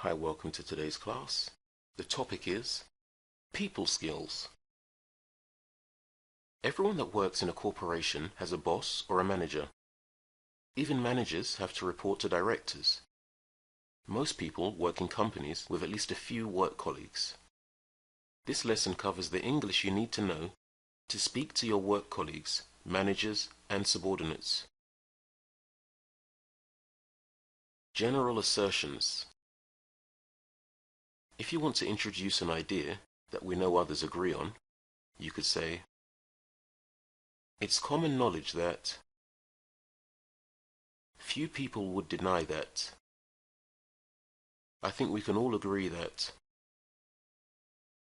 Hi, welcome to today's class. The topic is people skills. Everyone that works in a corporation has a boss or a manager. Even managers have to report to directors. Most people work in companies with at least a few work colleagues. This lesson covers the English you need to know to speak to your work colleagues, managers, and subordinates. General assertions. If you want to introduce an idea that we know others agree on, you could say, it's common knowledge that. Few people would deny that. I think we can all agree that.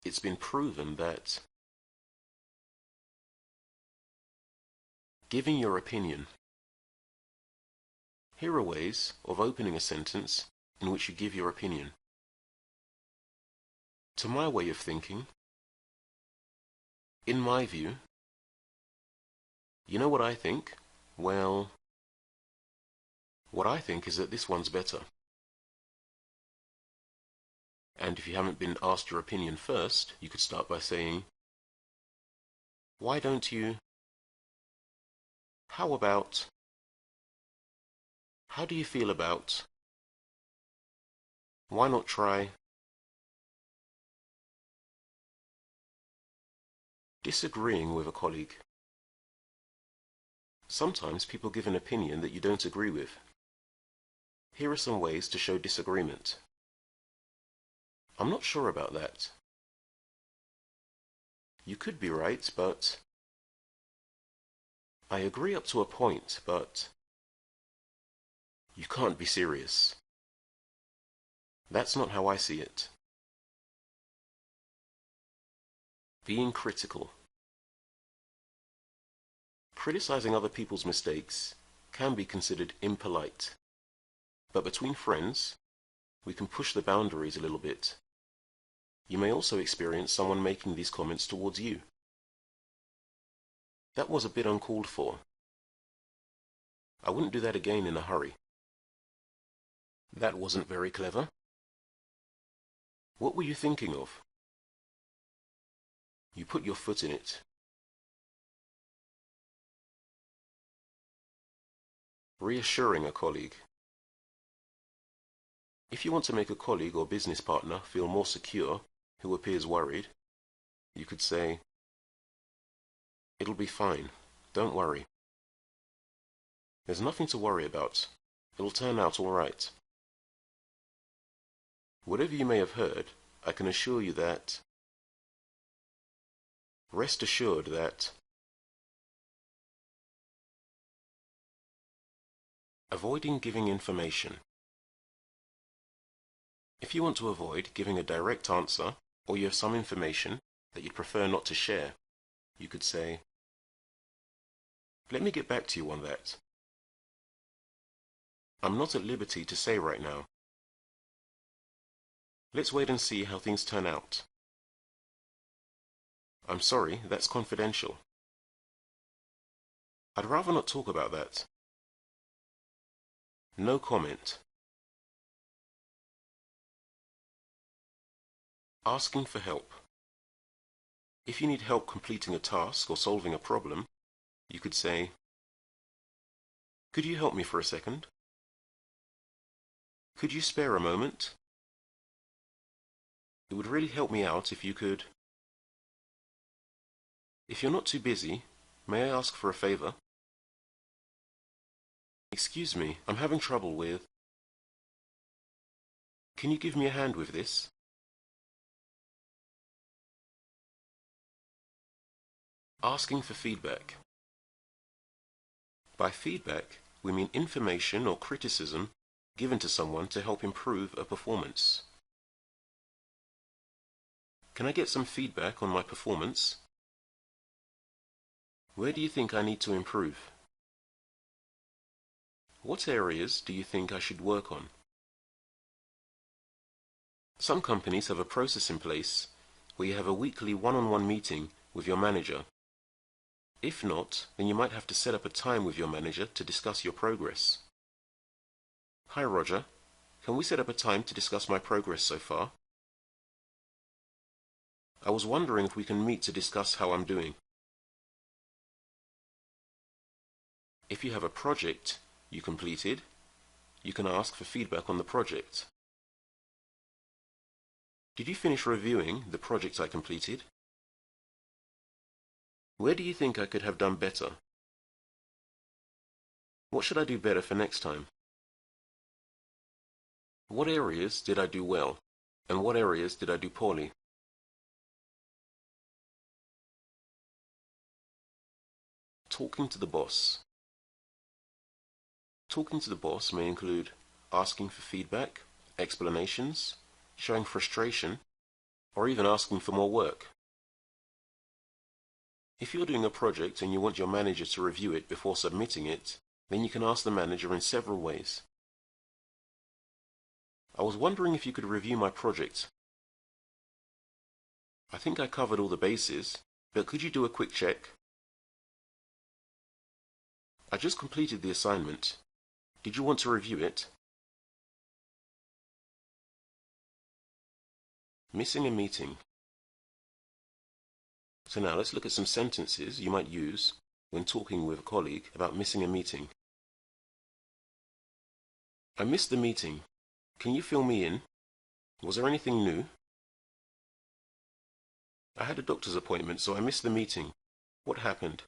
It's been proven that. Giving your opinion. Here are ways of opening a sentence in which you give your opinion. To my way of thinking, in my view, you know what I think? Well, what I think is that this one's better. And if you haven't been asked your opinion first, you could start by saying, why don't you? How about? How do you feel about? Why not try? Disagreeing with a colleague. Sometimes people give an opinion that you don't agree with. Here are some ways to show disagreement. I'm not sure about that. You could be right, but I agree up to a point, but you can't be serious. That's not how I see it. Being critical. Criticizing other people's mistakes can be considered impolite, but between friends, we can push the boundaries a little bit. You may also experience someone making these comments towards you. That was a bit uncalled for. I wouldn't do that again in a hurry. That wasn't very clever. What were you thinking of? You put your foot in it. Reassuring a colleague. If you want to make a colleague or business partner feel more secure, who appears worried, you could say, it'll be fine, don't worry. There's nothing to worry about. It'll turn out all right. Whatever you may have heard, I can assure you that. Rest assured that. Avoiding giving information. If you want to avoid giving a direct answer, or you have some information that you'd prefer not to share, you could say, let me get back to you on that. I'm not at liberty to say right now. Let's wait and see how things turn out. I'm sorry, that's confidential. I'd rather not talk about that. No comment. Asking for help. If you need help completing a task or solving a problem, you could say, could you help me for a second? Could you spare a moment? It would really help me out if you could. If you're not too busy, may I ask for a favor? Excuse me, I'm having trouble with. Can you give me a hand with this? Asking for feedback. By feedback, we mean information or criticism given to someone to help improve a performance. Can I get some feedback on my performance? Where do you think I need to improve? What areas do you think I should work on? Some companies have a process in place where you have a weekly one-on-one meeting with your manager. If not, then you might have to set up a time with your manager to discuss your progress. Hi Roger, Can we set up a time to discuss my progress so far? I was wondering if we can meet to discuss how I'm doing. If you have a project you completed, you can ask for feedback on the project. Did you finish reviewing the project I completed? Where do you think I could have done better? What should I do better for next time? What areas did I do well, and what areas did I do poorly? Talking to the boss. Talking to the boss may include asking for feedback, explanations, showing frustration, or even asking for more work. If you're doing a project and you want your manager to review it before submitting it, then you can ask the manager in several ways. I was wondering if you could review my project. I think I covered all the bases, but could you do a quick check? I just completed the assignment. Did you want to review it? Missing a meeting. So now let's look at some sentences you might use when talking with a colleague about missing a meeting. I missed the meeting. Can you fill me in? Was there anything new? I had a doctor's appointment, so I missed the meeting. What happened?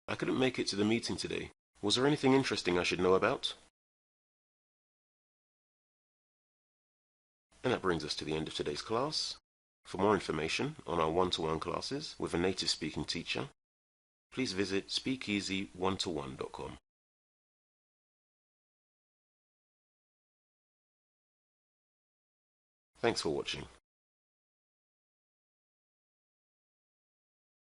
I couldn't make it to the meeting today. Was there anything interesting I should know about? And that brings us to the end of today's class. For more information on our one-to-one classes with a native speaking teacher, please visit speakeasy1to1.com. Thanks for watching.